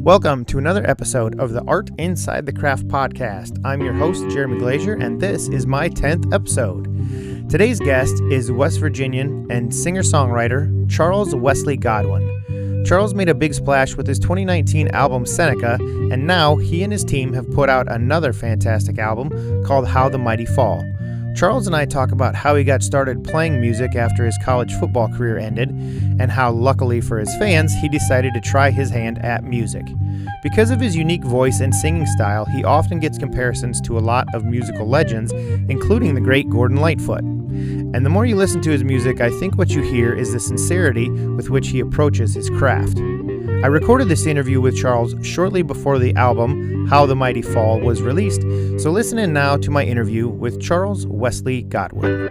Welcome to another episode of the Art Inside the Craft podcast. I'm your host, Jeremy Glazier, and this is my 10th episode. Today's guest is West Virginian and singer-songwriter Charles Wesley Godwin. Charles made a big splash with his 2019 album Seneca, and now he and his team have put out another fantastic album called How the Mighty Fall. Charles and I talk about how he got started playing music after his college football career ended, and how, luckily for his fans, he decided to try his hand at music. Because of his unique voice and singing style, he often gets comparisons to a lot of musical legends, including the great Gordon Lightfoot. And the more you listen to his music, I think what you hear is the sincerity with which he approaches his craft. I recorded this interview with Charles shortly before the album How the Mighty Fall was released, so listen in now to my interview with Charles Wesley Godwin.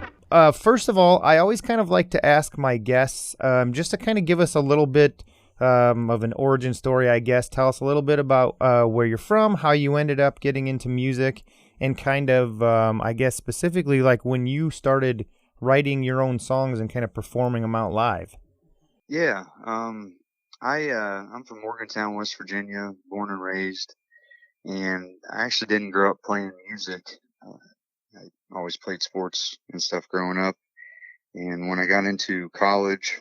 First of all, I always kind of like to ask my guests just to kind of give us a little bit of an origin story, I guess. Tell us a little bit about where you're from, how you ended up getting into music, and kind of, I guess, specifically like when you started writing your own songs and kind of performing them out live. Yeah, I'm from Morgantown, West Virginia, born and raised, and I actually didn't grow up playing music. I always played sports and stuff growing up, and when I got into college,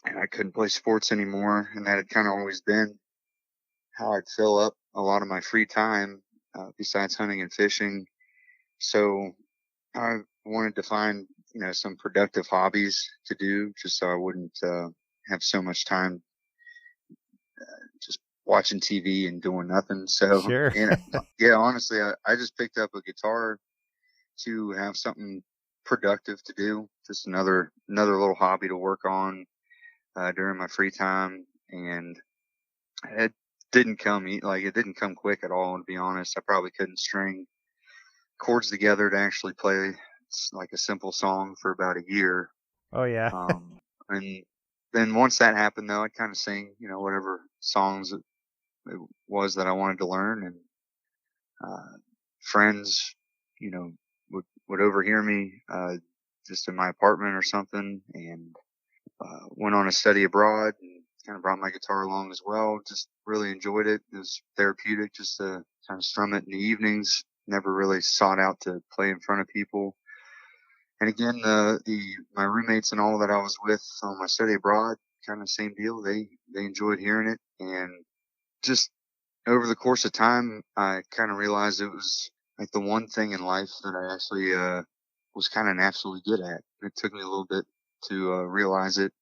and I couldn't play sports anymore, and that had kind of always been how I'd fill up a lot of my free time, besides hunting and fishing. So I wanted to find, some productive hobbies to do, just so I wouldn't have so much time just watching TV and doing nothing. So, Sure. yeah, honestly, I just picked up a guitar to have something productive to do, just another little hobby to work on during my free time. And it didn't come quick at all, to be honest. I probably couldn't string chords together to actually play like a simple song for about a year. Oh, yeah. And then once that happened, though, I'd kind of sing, whatever songs it was that I wanted to learn, and friends, would overhear me just in my apartment or something, and went on a study abroad and kind of brought my guitar along as well. Just really enjoyed it. It was therapeutic just to kind of strum it in the evenings. Never really sought out to play in front of people. And again, my roommates and all that I was with on my study abroad, kind of same deal. They enjoyed hearing it, and just over the course of time, I kind of realized it was like the one thing in life that I actually was kind of naturally good at. It took me a little bit to realize it,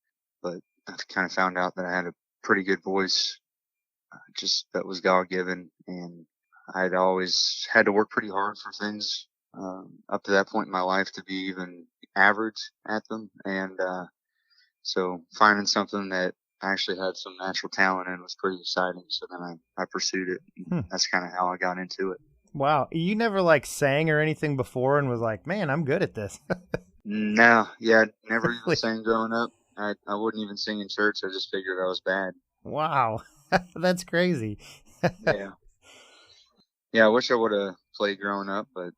but I kind of found out that I had a pretty good voice, just that was God-given, and I'd always had to work pretty hard for things up to that point in my life to be even average at them. And so finding something that I actually had some natural talent in was pretty exciting. So then I pursued it. That's kind of how I got into it. Wow. You never sang or anything before and was like, man, I'm good at this. No. Yeah. Never Really? even sang growing up. I wouldn't even sing in church. I just figured I was bad. Wow. That's crazy. Yeah. Yeah. I wish I would have played growing up, but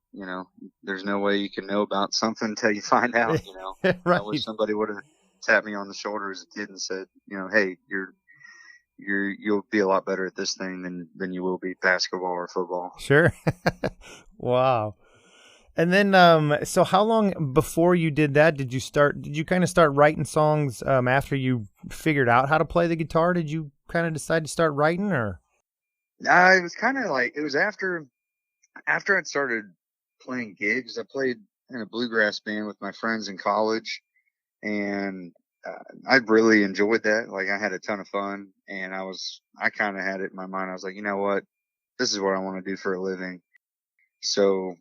there's no way you can know about something until you find out. Right. I wish somebody would have tapped me on the shoulder as a kid and said, hey, you'll be a lot better at this thing than you will be basketball or football. Sure. Wow. And then, so how long before you did that did you kind of start writing songs after you figured out how to play the guitar? Did you kind of decide to start writing, or? It was kind of like, it was after I'd started playing gigs. I played in a bluegrass band with my friends in college, and I really enjoyed that. Like, I had a ton of fun, and I kind of had it in my mind. I was like, you know what? This is what I want to do for a living. So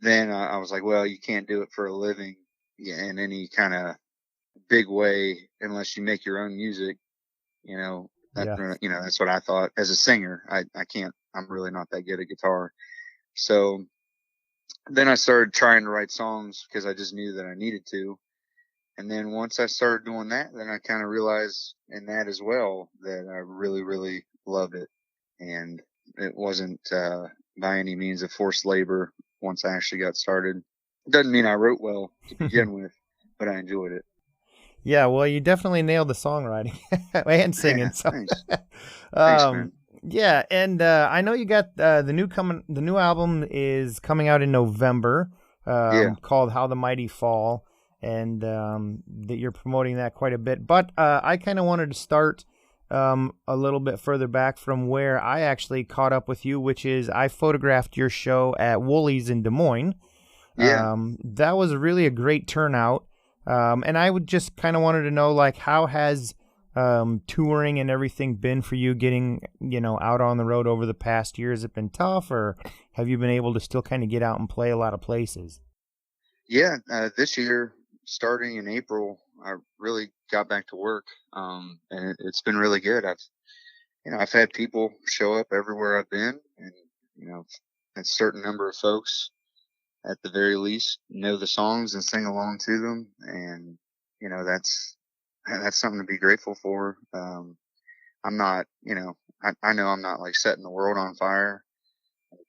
then I was like, well, you can't do it for a living in any kind of big way unless you make your own music. That's what I thought. As a singer, I can't, I'm really not that good at guitar. So then I started trying to write songs because I just knew that I needed to. And then once I started doing that, then I kind of realized in that as well that I really, really loved it. And it wasn't by any means a forced labor once I actually got started. It doesn't mean I wrote well to begin with, but I enjoyed it. Yeah, well, you definitely nailed the songwriting and singing. Yeah, so. thanks. Thanks, man. Yeah, and I know you got the new album is coming out in November, Yeah. called How the Mighty Fall, and that you're promoting that quite a bit. But I kind of wanted to start a little bit further back from where I actually caught up with you, which is I photographed your show at Woolies in Des Moines. Yeah. That was really a great turnout. And I would just kind of wanted to know, like, how has touring and everything been for you getting, out on the road over the past year? Has it been tough, or have you been able to still kind of get out and play a lot of places? Yeah. This year, starting in April, I really got back to work. And it's been really good. I've had people show up everywhere I've been, and, a certain number of folks at the very least know the songs and sing along to them. And, that's something to be grateful for. I'm not, I know I'm not like setting the world on fire,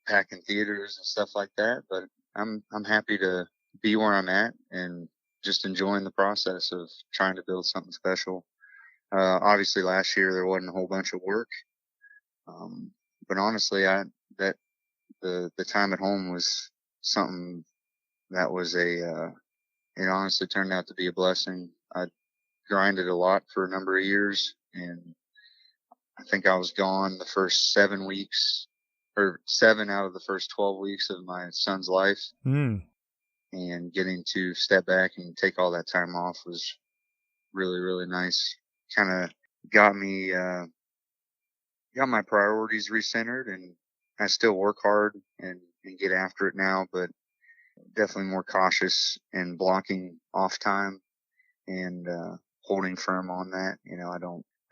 packing theaters and stuff like that, but I'm happy to be where I'm at and just enjoying the process of trying to build something special. Obviously last year there wasn't a whole bunch of work. But honestly, the time at home was something that was it honestly turned out to be a blessing. I grinded a lot for a number of years, and I think I was gone the first 7 weeks, or 7 out of the first 12 weeks of my son's life. And getting to step back and take all that time off was really, really nice. Kind of got me, got my priorities recentered, and I still work hard and get after it now, but definitely more cautious and blocking off time and, holding firm on that.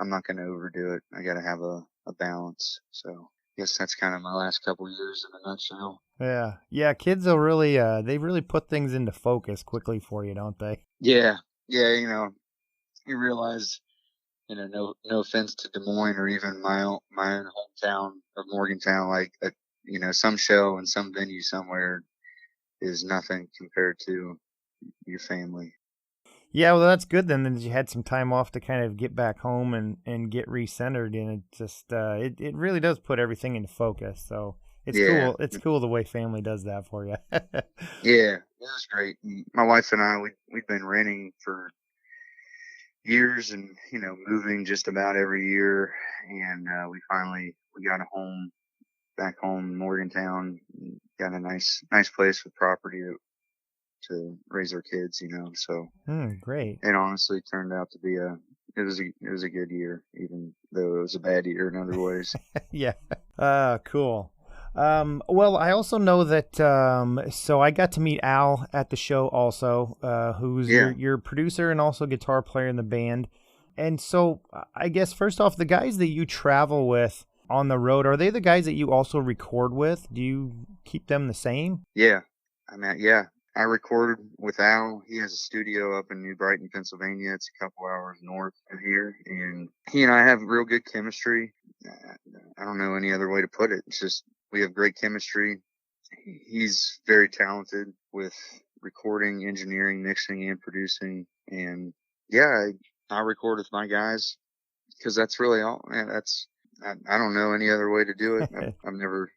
I'm not going to overdo it. I got to have a balance. So I guess that's kind of my last couple years in a nutshell. Yeah. Yeah. Kids will really, they really put things into focus quickly for you, don't they? Yeah. Yeah. You realize, no offense to Des Moines or even my own hometown of Morgantown, like, some show in some venue somewhere is nothing compared to your family. Yeah, well, that's good then that you had some time off to kind of get back home and get recentered, and it just it really does put everything into focus. So it's cool. It's cool the way family does that for you. Yeah, it was great. My wife and I, we'd been renting for years, and moving just about every year, and we got a home back home in Morgantown. Got a nice place with property to raise our kids. So great. it honestly turned out to be it was a good year, even though it was a bad year in other ways. Yeah. Cool. Well, I also know that, so I got to meet Al at the show also, who's your producer and also guitar player in the band. And so I guess first off, the guys that you travel with on the road, are they the guys that you also record with? Do you keep them the same? Yeah. I recorded with Al. He has a studio up in New Brighton, Pennsylvania. It's a couple hours north of here, and he and I have real good chemistry. I don't know any other way to put it. It's just, we have great chemistry. He's very talented with recording, engineering, mixing, and producing. And yeah, I record with my guys because that's really all. Man, I don't know any other way to do it. I've never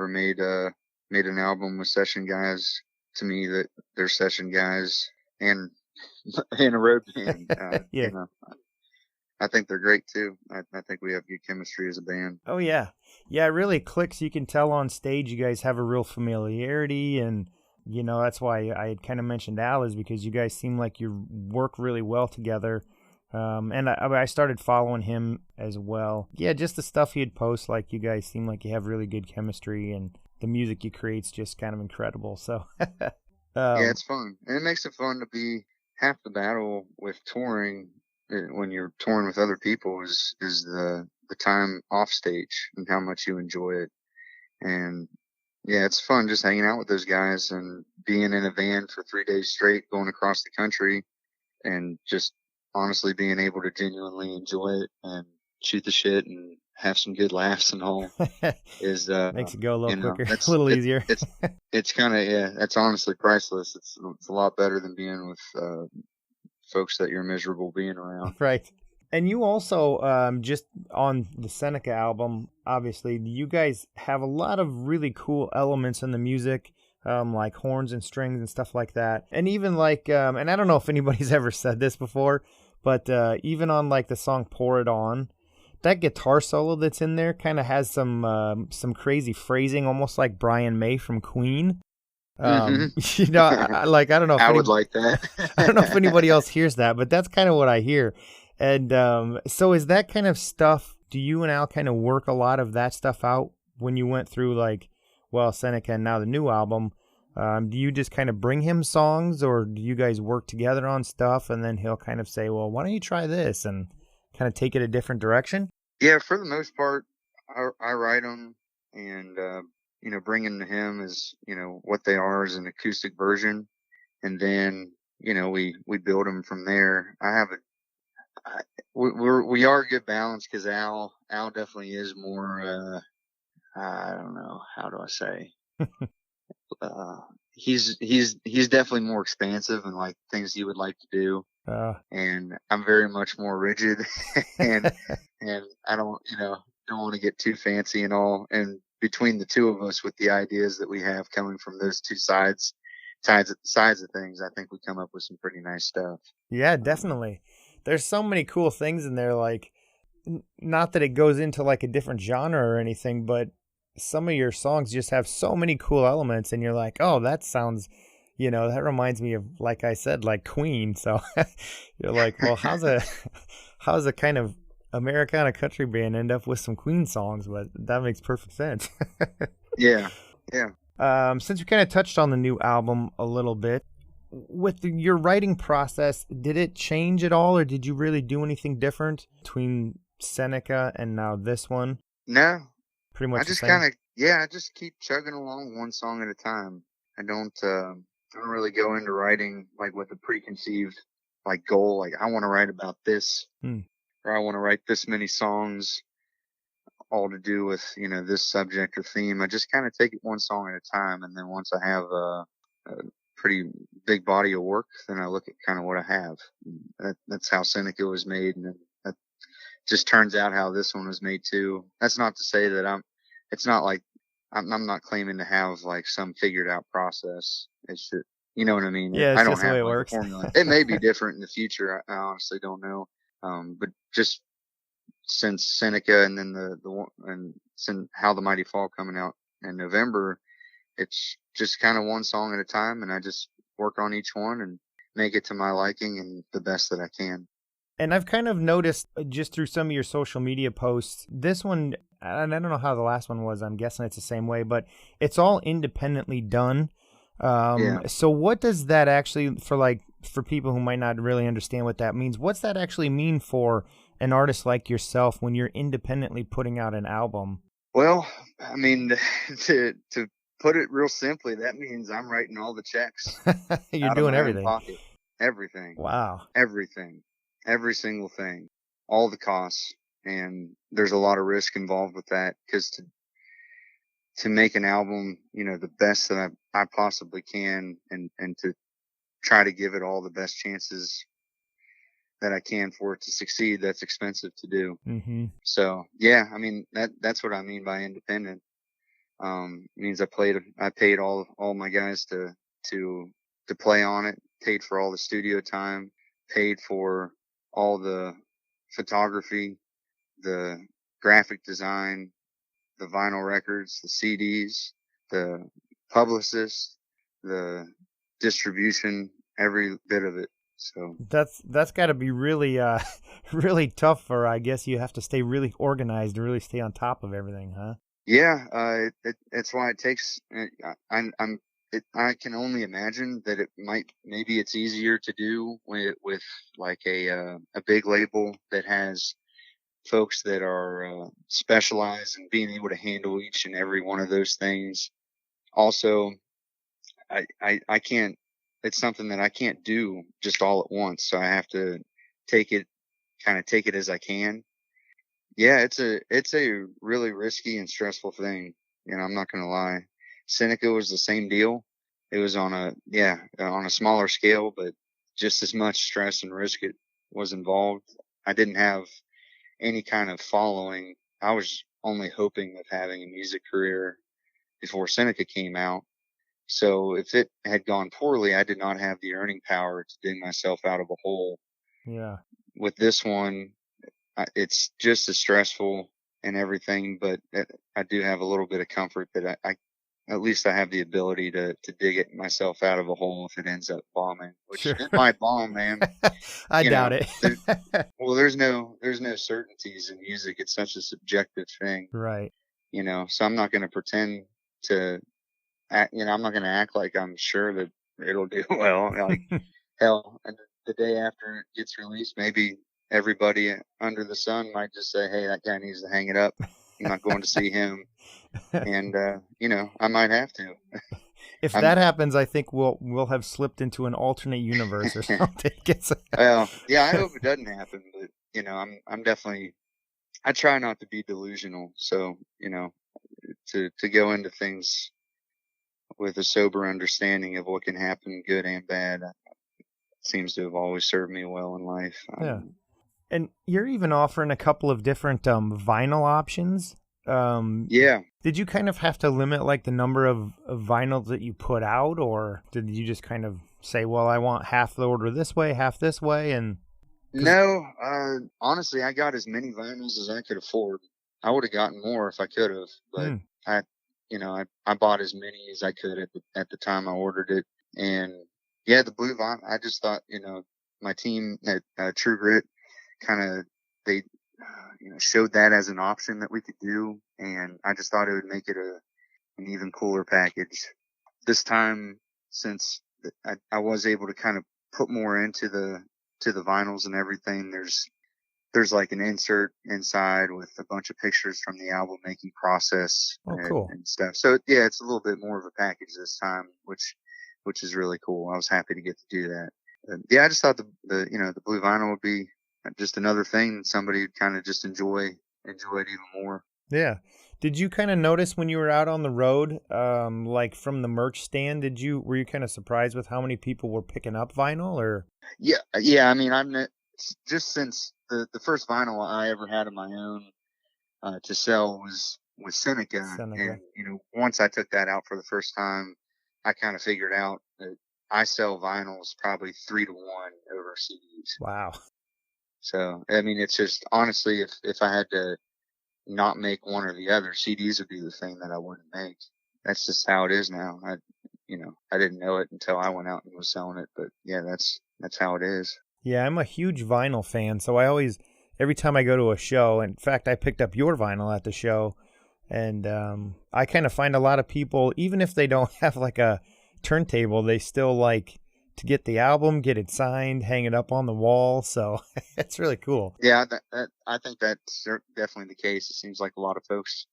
made an album with session guys. To me, that they're session guys and in a road band. Yeah. I think they're great too. I think we have good chemistry as a band. Oh yeah. Yeah, it really clicks. You can tell on stage you guys have a real familiarity, and that's why I had kind of mentioned Al, is because you guys seem like you work really well together. And I started following him as well. Yeah, just the stuff he'd post, like, you guys seem like you have really good chemistry, and the music you create's just kind of incredible. So yeah, it's fun, and it makes it fun to be half the battle with touring. When you're touring with other people is the time off stage and how much you enjoy it. And yeah, it's fun just hanging out with those guys and being in a van for 3 days straight, going across the country, and just honestly being able to genuinely enjoy it and shoot the shit and have some good laughs and all is makes it go a little quicker, a little easier. It's kind of, that's honestly priceless. It's a lot better than being with folks that you're miserable being around. Right. And you also, just on the Seneca album, obviously, you guys have a lot of really cool elements in the music, like horns and strings and stuff like that. And even like, and I don't know if anybody's ever said this before, but even on like the song Pour It On, that guitar solo that's in there kind of has some crazy phrasing, almost like Brian May from Queen. Hmm. You know, I don't know if I would like that. I don't know if anybody else hears that, but that's kind of what I hear. And so is that kind of stuff, do you and Al kind of work a lot of that stuff out when you went through like, well, Seneca and now the new album? Do you just kind of bring him songs, or do you guys work together on stuff and then he'll kind of say, well, why don't you try this, and kind of take it a different direction? Yeah, for the most part, I write them and, bringing to him is, what they are as an acoustic version. And then, we build them from there. We are a good balance because Al definitely is more, I don't know, how do I say? uh, he's definitely more expansive and like things he would like to do. And I'm very much more rigid and I don't want to get too fancy and all. And between the two of us with the ideas that we have coming from those two sides of things, I think we come up with some pretty nice stuff. Yeah, definitely. There's so many cool things in there, like, not that it goes into like a different genre or anything, but some of your songs just have so many cool elements, and you're like, oh, that sounds, that reminds me of, like I said, like Queen. So you're like, well, how's a kind of Americana country band end up with some Queen songs? But that makes perfect sense. Yeah. Since we kind of touched on the new album a little bit, with your writing process, did it change at all, or did you really do anything different between Seneca and now this one? No, Pretty much I just the same? I just keep chugging along one song at a time. I don't really go into writing like with a preconceived like goal, like I want to write about this or I want to write this many songs all to do with, this subject or theme. I just kind of take it one song at a time. And then once I have a pretty big body of work, then I look at kind of what I have. That's how Seneca was made. And that just turns out how this one was made too. That's not to say that it's not like I'm not claiming to have like some figured out process. It's just, you know what I mean? Yeah, I it's don't just the way have it like a works. formula. It may be different in the future. I honestly don't know. But just since Seneca and then the one and since How the Mighty Fall coming out in November, it's just kind of one song at a time, and I just work on each one and make it to my liking and the best that I can. And I've kind of noticed just through some of your social media posts, this one, and I don't know how the last one was, I'm guessing it's the same way, but it's all independently done. Yeah. So what does that actually, for people who might not really understand what that means, what's that actually mean for an artist like yourself when you're independently putting out an album? Well, I mean, to put it real simply, that means I'm writing all the checks You're out of doing my own everything. pocket. Everything. Wow. Everything. Every single thing. All the costs. And there's a lot of risk involved with that because to make an album, the best that I possibly can and to try to give it all the best chances that I can for it to succeed, that's expensive to do. Mm-hmm. So yeah, I mean, that's what I mean by independent. It means I paid all my guys to play on it, paid for all the studio time, paid for all the photography, the graphic design, the vinyl records, the CDs, the publicist, the distribution, every bit of it. So That's got to be really really tough, for I guess you have to stay really organized and really stay on top of everything, huh? yeah, it's why it takes. I can only imagine that maybe it's easier to do with like a big label that has folks that are specialized in being able to handle each and every one of those things. Also, I can't. It's something that I can't do just all at once, so I have to take it as I can. Yeah, it's a really risky and stressful thing. I'm not gonna lie. Seneca was the same deal. It was on a smaller scale, but just as much stress and risk it was involved. I didn't have any kind of following. I was only hoping of having a music career before Seneca came out. So if it had gone poorly, I did not have the earning power to dig myself out of a hole. Yeah. With this one, it's just as stressful and everything, but I do have a little bit of comfort that I at least I have the ability to dig it myself out of a hole if it ends up bombing, which Sure. it might bomb, man. I You doubt know, it. well, there's no certainties in music. It's such a subjective thing, Right. so I'm not going to pretend to act, I'm not going to act like I'm sure that it'll do well. Like, hell, and the day after it gets released, maybe everybody under the sun might just say, "Hey, that guy needs to hang it up. I'm not going to see him." And I might have to. If I'm that happens, I think we'll have slipped into an alternate universe or something. Well, yeah, I hope it doesn't happen, but I'm definitely, I try not to be delusional. So, to go into things with a sober understanding of what can happen, good and bad, seems to have always served me well in life. Yeah. And you're even offering a couple of different vinyl options. Yeah. Did you kind of have to limit like the number of vinyls that you put out, or did you just kind of say, well, I want half the order this way, half this way? And No, honestly, I got as many vinyls as I could afford. I would have gotten more if I could have, but I, I bought as many as I could at the time I ordered it. And yeah, the blue vinyl, I just thought, my team at True Grit kind of, they, showed that as an option that we could do. And I just thought it would make it an even cooler package. This time, since I was able to kind of put more into the vinyls and everything, there's like an insert inside with a bunch of pictures from the album making process cool. and stuff. So yeah, it's a little bit more of a package this time, which is really cool. I was happy to get to do that. Yeah, I just thought the blue vinyl would be just another thing that somebody would kind of just enjoy it even more. Yeah. Did you kind of notice when you were out on the road, like from the merch stand, were you kind of surprised with how many people were picking up vinyl, or? Yeah. I mean, just since the first vinyl I ever had of my own to sell was Seneca. And once I took that out for the first time, I kind of figured out that I sell vinyls probably 3 to 1 over CDs. Wow. So I mean, it's just honestly, if I had to not make one or the other, CDs would be the thing that I wouldn't make. That's just how it is now. I didn't know it until I went out and was selling it, but yeah, that's how it is. Yeah, I'm a huge vinyl fan, so every time I go to a show, in fact, I picked up your vinyl at the show, and I kind of find a lot of people, even if they don't have like a turntable, they still like to get the album, get it signed, hang it up on the wall. So it's really cool. Yeah, I think that's definitely the case. It seems like a lot of folks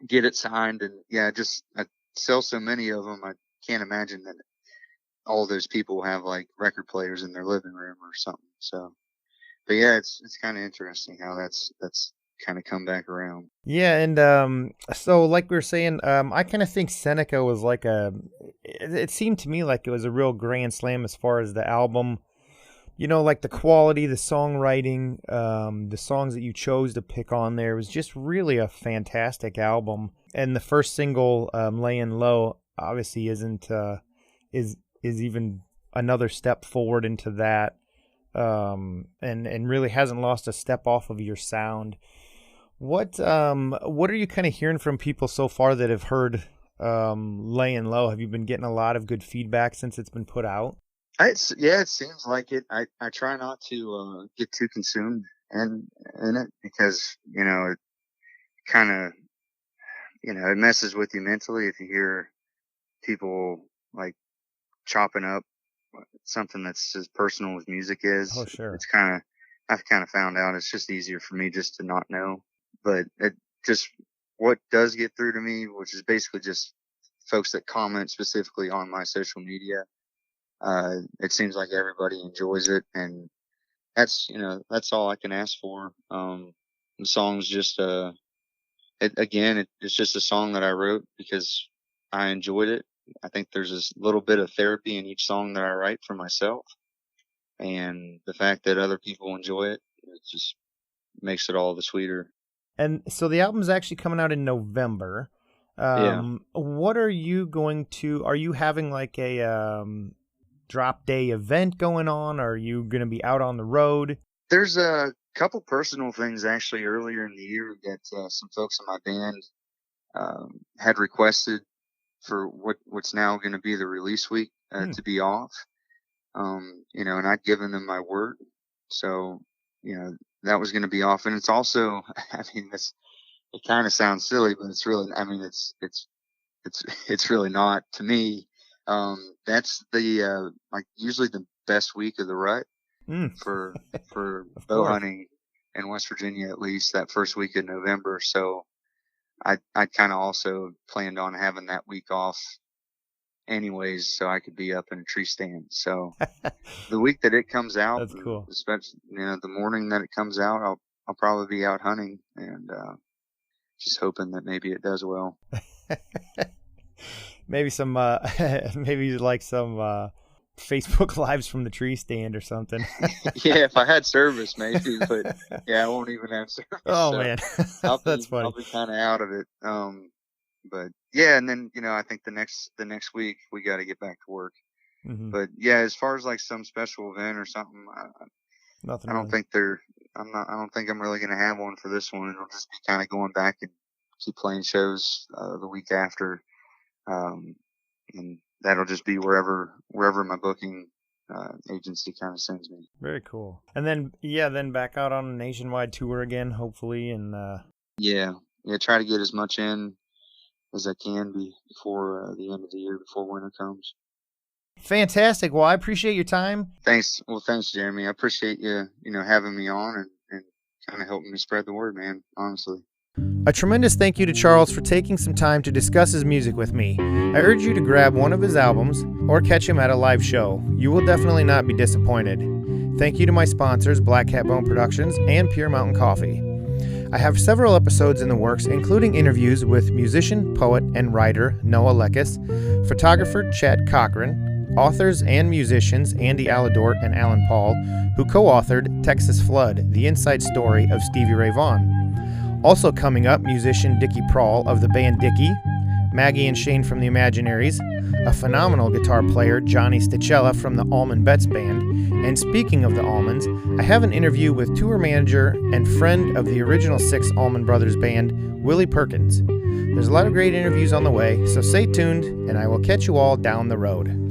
get it signed, and yeah, just I sell so many of them. I can't imagine that all those people have like record players in their living room or something. So, but yeah, it's kind of interesting how that's kind of come back around. Yeah, and so like we were saying, I kind of think Seneca was like it seemed to me like it was a real grand slam as far as the album, like the quality, the songwriting, the songs that you chose to pick on there was just really a fantastic album. And the first single, Laying Low, obviously is even another step forward into that, and really hasn't lost a step off of your sound. What are you kind of hearing from people so far that have heard Laying Low? Have you been getting a lot of good feedback since it's been put out? It seems like it. I try not to get too consumed in it because it kind of it messes with you mentally if you hear people like chopping up something that's as personal as music is. Oh, sure. I've kind of found out it's just easier for me just to not know. But it just, what does get through to me, which is basically just folks that comment specifically on my social media. It seems like everybody enjoys it, and that's all I can ask for. The song's just it's just a song that I wrote because I enjoyed it. I think there's this little bit of therapy in each song that I write for myself, and the fact that other people enjoy it it just makes it all the sweeter. And so the album's actually coming out in November. What are you are you having like a drop day event going on? Are you going to be out on the road? There's a couple personal things actually earlier in the year that some folks in my band had requested for what's now going to be the release week to be off. And I'd given them my word. So, that was going to be off. And it's also, I mean, it kind of sounds silly, but it's really, I mean, it's really not to me. That's the, usually the best week of the rut for bow hunting in West Virginia, at least that first week of November. So I kind of also planned on having that week off anyways, so I could be up in a tree stand. So the week that it comes out, that's cool. Especially, the morning that it comes out, I'll probably be out hunting and, just hoping that maybe it does well. Maybe some, maybe like some, Facebook Lives from the tree stand or something. Yeah, if I had service, maybe, but yeah, I won't even have service. Oh, so man. That's funny. I'll be kind of out of it. But yeah, and then, I think the next week we got to get back to work. Mm-hmm. But yeah, as far as like some special event or something, nothing. I don't think I don't think I'm really going to have one for this one. It'll just be kind of going back and keep playing shows, the week after. And that'll just be wherever my booking, agency kind of sends me. Very cool. And then back out on a nationwide tour again, hopefully. And, try to get as much in as I can before the end of the year, before winter comes. Fantastic. Well, I appreciate your time. Thanks. Well, thanks, Jeremy. I appreciate you, having me on and kind of helping me spread the word, man, honestly. A tremendous thank you to Charles for taking some time to discuss his music with me. I urge you to grab one of his albums or catch him at a live show. You will definitely not be disappointed. Thank you to my sponsors, Black Cat Bone Productions and Pure Mountain Coffee. I have several episodes in the works, including interviews with musician, poet, and writer Noah Lekis, photographer Chad Cochran, authors and musicians Andy Aladort and Alan Paul, who co-authored Texas Flood, the inside story of Stevie Ray Vaughan. Also coming up, musician Dickie Prawl of the band Dickie, Maggie and Shane from the Imaginaries, a phenomenal guitar player, Johnny Sticella from the Allman Betts Band, and speaking of the Allmans, I have an interview with tour manager and friend of the original 6 Allman Brothers Band, Willie Perkins. There's a lot of great interviews on the way, so stay tuned, and I will catch you all down the road.